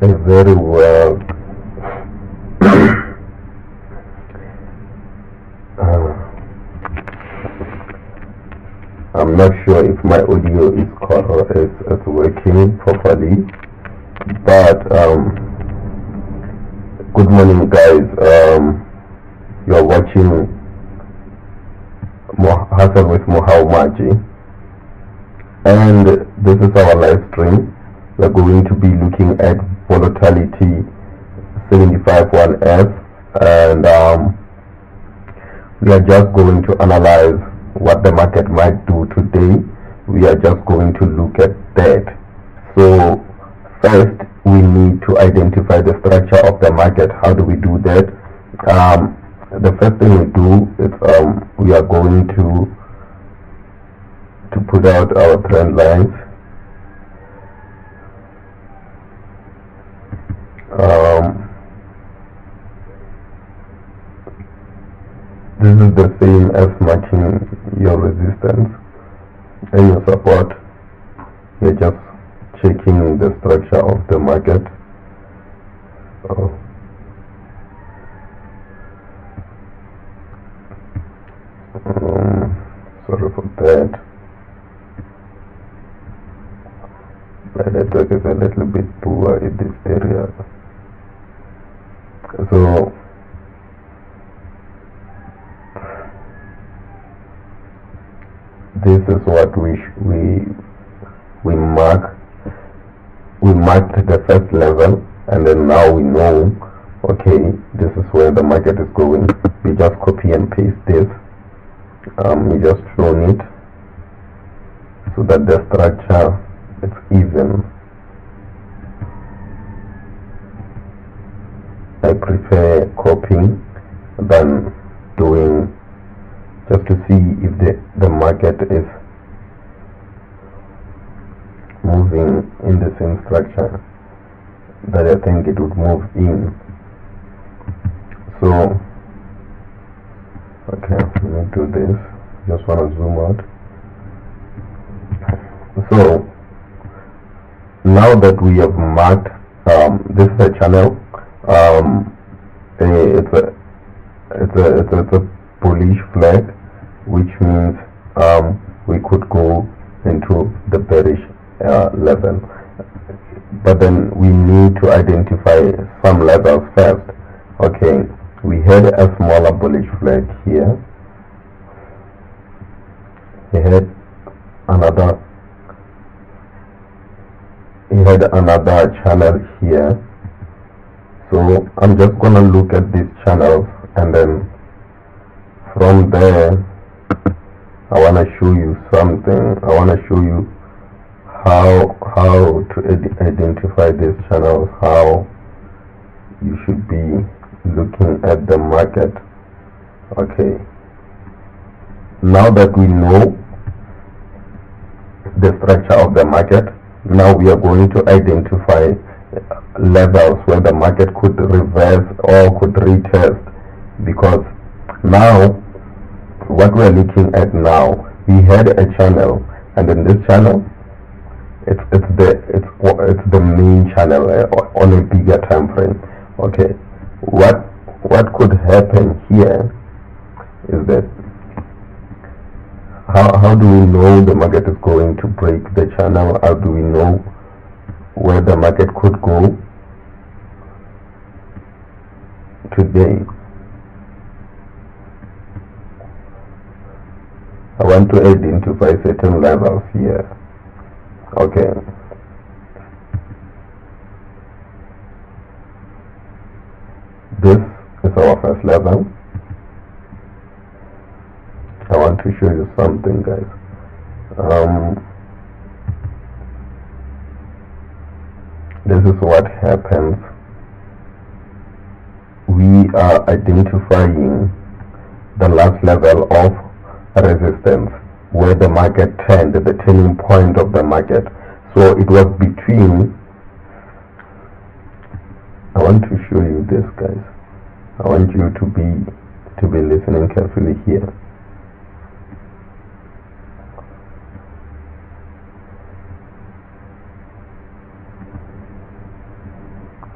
very well. I'm not sure if my audio is working properly, but good morning, guys. You're watching Hustle with Muhawmaji, and this is our live stream. We're going to be looking at volatility 751S, and we are just going to analyze what the market might do today. We are just going to look at that. So first we need to identify the structure of the market. How do we do that? The first thing we do is we are going to put out our trend lines. This is the same as matching your resistance and your support. You're just checking the structure of the market. Sorry for that. My network is a little bit poor in this area. So this is what we mark. We marked the first level, and then now we know, okay, this is where the market is going. We just copy and paste this. We just clone it so that the structure is even. I prefer copying than doing, just to see if the market is moving in the same structure that I think it would move in. So okay, let me do this. Just want to zoom out. So now that we have marked, this is a channel. It's a bullish flag, which means we could go into the bearish level, but then we need to identify some levels first. Okay, we had a smaller bullish flag here. He had another channel here. So I'm just gonna look at these channels, and then from there I want to show you something. I want to show you how to identify these channels, how you should be looking at the market. Okay, now that we know the structure of the market, now we are going to identify levels where the market could reverse or could retest, because now what we're looking at now, we had a channel, and in this channel it's the main channel on a bigger time frame. Okay, what could happen here is that how do we know the market is going to break the channel? How do we know where the market could go today? I want to identify certain levels here. Okay, this is our first level. I want to show you something, guys. This is what happens. We are identifying the last level of resistance, where the market turned, the turning point of the market. So it was between, I want to show you this, guys. I want you to be listening carefully here.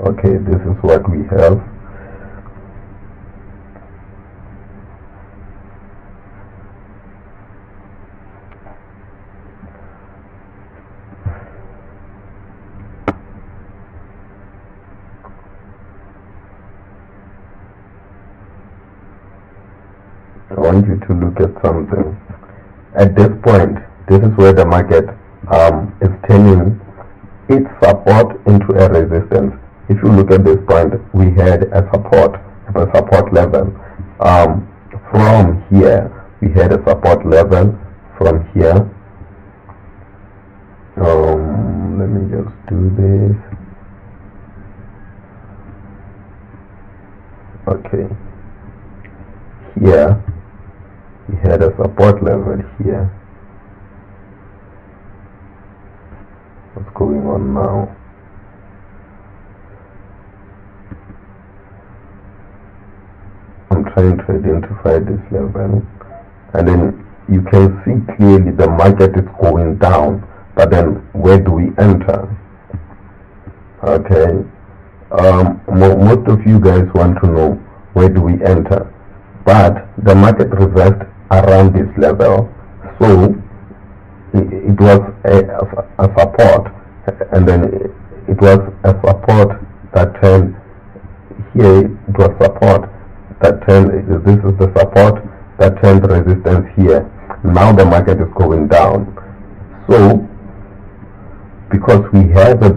Okay, this is what we have. I want you to look at something. At this point, this is where the market is turning its support into a resistance. If you look at this point, we had a support level. From here, we had a support level from here. Let me just do this. Okay. Here, we had a support level here. What's going on now? I'm trying to identify this level, and then you can see clearly the market is going down, but then where do we enter? Okay, most of you guys want to know where do we enter, but the market reversed around this level, so it was a support, and then it was a support that turned here. It was support that turned, this is the support that turned resistance here. Now the market is going down. So because we have this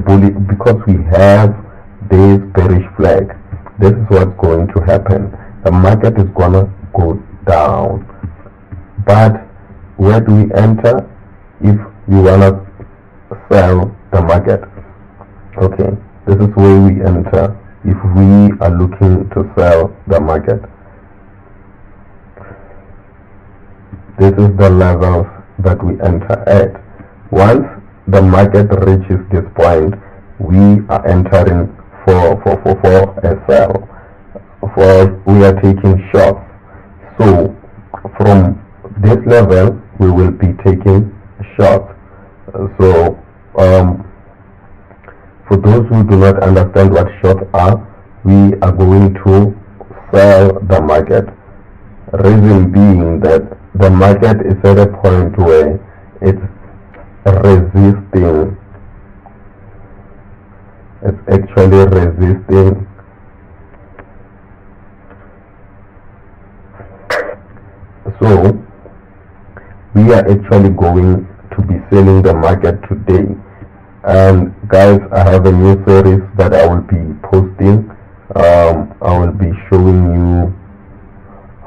bearish flag, this is what's going to happen. The market is gonna go down. But where do we enter if we wanna sell the market? Okay, this is where we enter if we are looking to sell the market. This is the levels that we enter at. Once the market reaches this point, we are entering for a sell. We are taking shots. So from this level, we will be taking shots. So for those who do not understand what shots are, we are going to sell the market. Reason being that the market is at a point where it's resisting. It's actually resisting. So we are actually going to be selling the market today. And guys, I have a new series that I will be posting. I will be showing you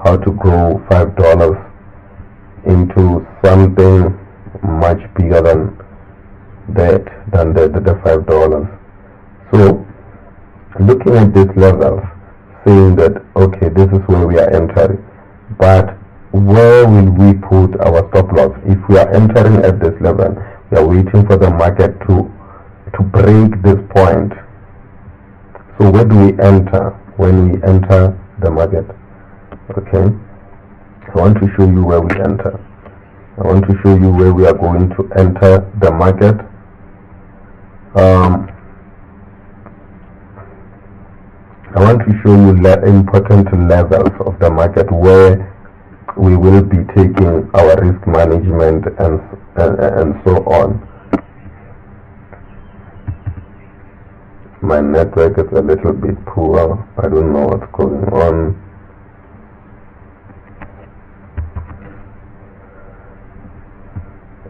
how to grow $5 into something much bigger than that, than the $5. So looking at this level, saying that okay, this is where we are entering, but where will we put our stop loss? If we are entering at this level, we are waiting for the market to break this point. So where do we enter when we enter the market? Okay, I want to show you where we enter. I want to show you where we are going to enter the market. I want to show you important levels of the market where we will be taking our risk management and so on. My network is a little bit poor. I don't know what's going on.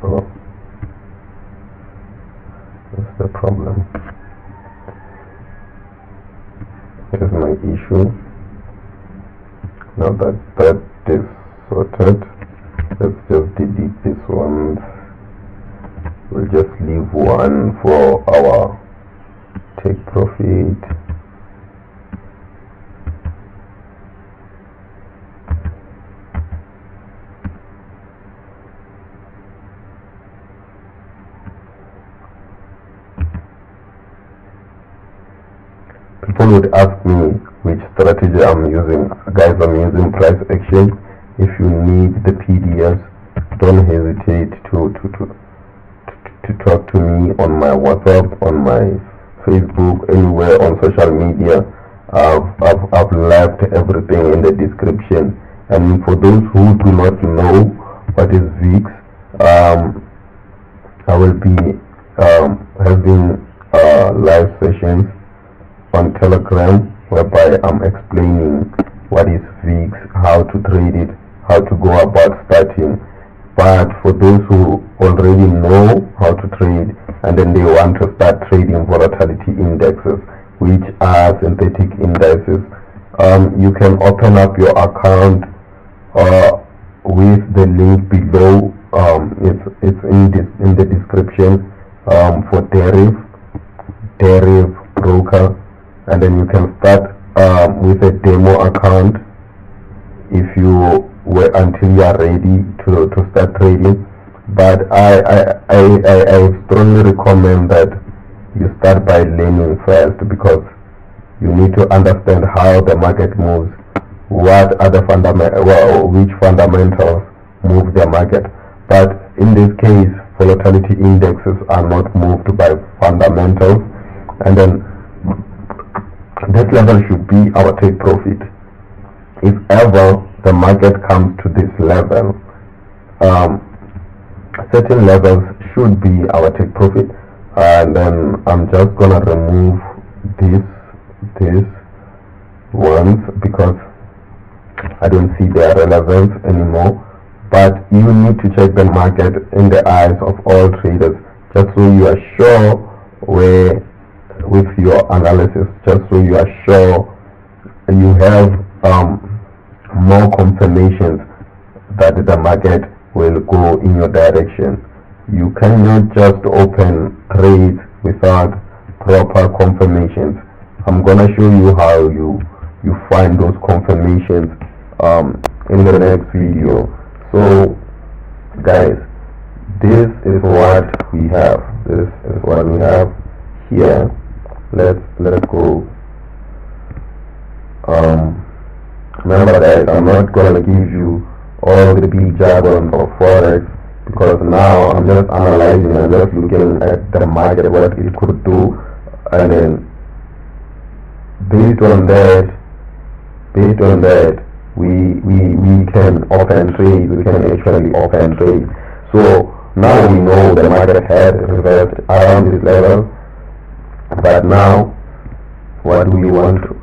Oh, that's the problem. Here's my issue. Now that is sorted, let's just delete this one. We'll just leave one for our take profit. People would ask me which strategy I'm using. Guys, I'm using price action. If you need the PDFs, don't hesitate to talk to me on my WhatsApp, on my Facebook, anywhere on social media. I've left everything in the description. And for those who do not know what is VIX, I will be having live sessions on Telegram whereby I'm explaining what is VIX, how to trade it, how to go about starting. But for those who already know how to trade and then they want to start trading volatility indexes, which are synthetic indices, you can open up your account with the link below. It's in the description for Deriv broker, and then you can start with a demo account if you wait until you are ready to start trading. But I strongly recommend that you start by learning first, because you need to understand how the market moves, what are the which fundamentals move the market. But in this case, volatility indexes are not moved by fundamentals, and then this level should be our take profit. If ever the market comes to this level, certain levels should be our take profit. And then I'm just gonna remove these ones because I don't see their relevance anymore. But you need to check the market in the eyes of all traders, just so you are sure where with your analysis, just so you are sure you have more confirmations that the market will go in your direction. You cannot just open trades without proper confirmations. I'm gonna show you how you find those confirmations in the next video. So guys, this is what we have. This is what we have here. Let's go. Remember that I'm not gonna give you all the big jargon of forex, because now I'm just analyzing and just looking at the market, what it could do, and then based on that we can open trade. We can actually open trade. So now we know the market had reversed around this level, but now what we want to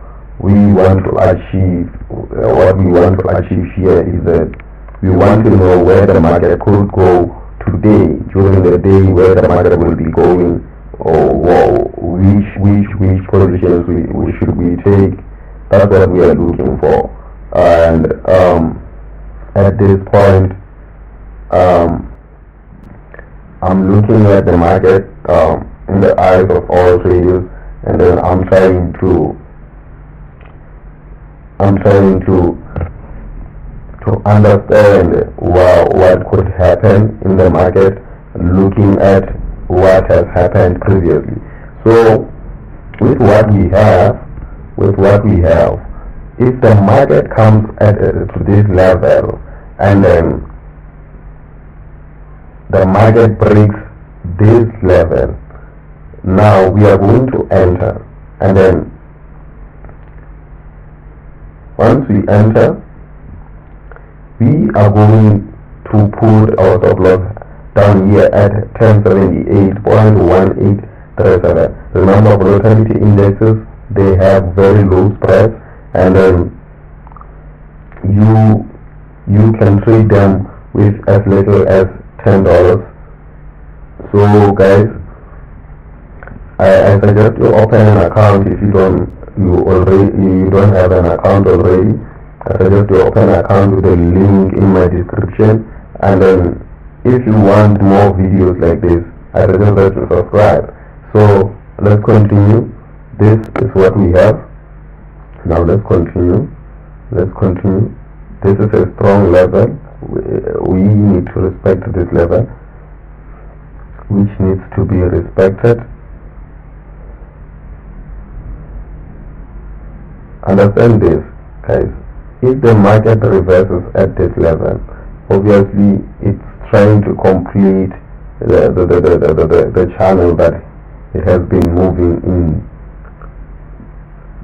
achieve, what we want to achieve here is that we want to know where the market could go today, during the day, where the market will be going, or which positions we should we take. That's what we are looking for. And at this point, I'm looking at the market in the eyes of all traders, and then I'm trying to understand what could happen in the market, looking at what has happened previously. So with what we have, if the market comes to this level and then the market breaks this level, now we are going to enter, and then once we enter, we are going to put our stop loss down here at 1078.1837. Remember, volatility indexes, they have very low spreads, and then you can trade them with as little as $10. So guys, I suggest you open an account if you don't have an account already. I suggest you open an account with the link in my description, and then if you want more videos like this, I suggest that you subscribe. So let's continue. This is what we have. Now let's continue. This is a strong level. We need to respect this level, which needs to be respected. Understand this, guys. If the market reverses at this level, obviously it's trying to complete the channel that it has been moving in.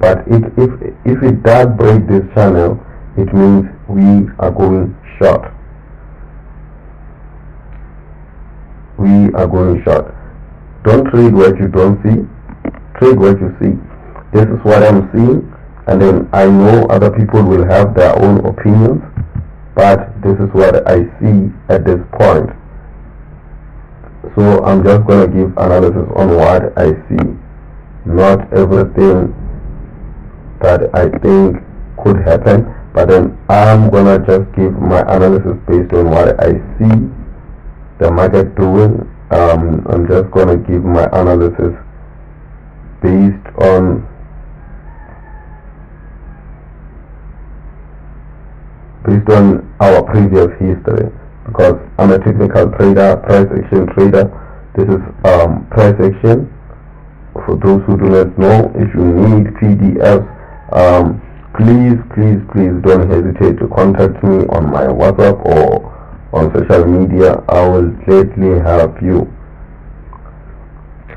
But if it does break this channel, it means we are going short. We are going short. Don't trade what you don't see, trade what you see. This is what I'm seeing, and then I know other people will have their own opinions, but this is what I see at this point. So I'm just going to give analysis on what I see, not everything that I think could happen, but then I'm going to just give my analysis based on what I see the market doing. I'm just going to give my analysis based on our previous history, because I'm a technical trader, price action trader. This is price action. For those who do not know, if you need PDFs, please don't hesitate to contact me on my WhatsApp or on social media. I will gladly help you.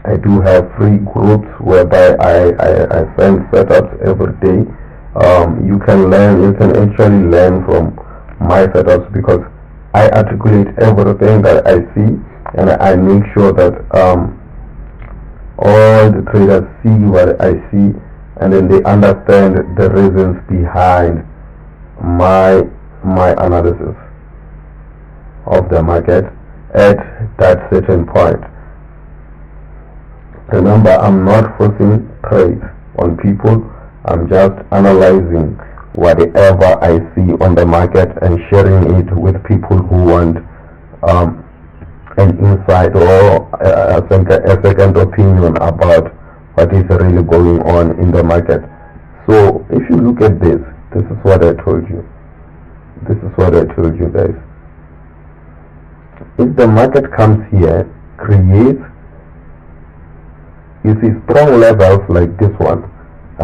I do have free groups whereby I send setups every day. You can actually learn from my setups, because I articulate everything that I see, and I make sure that all the traders see what I see, and then they understand the reasons behind my analysis of the market at that certain point. Remember, I'm not forcing trades on people. I'm just analyzing whatever I see on the market and sharing it with people who want an insight or a second opinion about what is really going on in the market. So if you look at this is what I told you. This is what I told you, guys. If the market comes here, creates, you see strong levels like this one,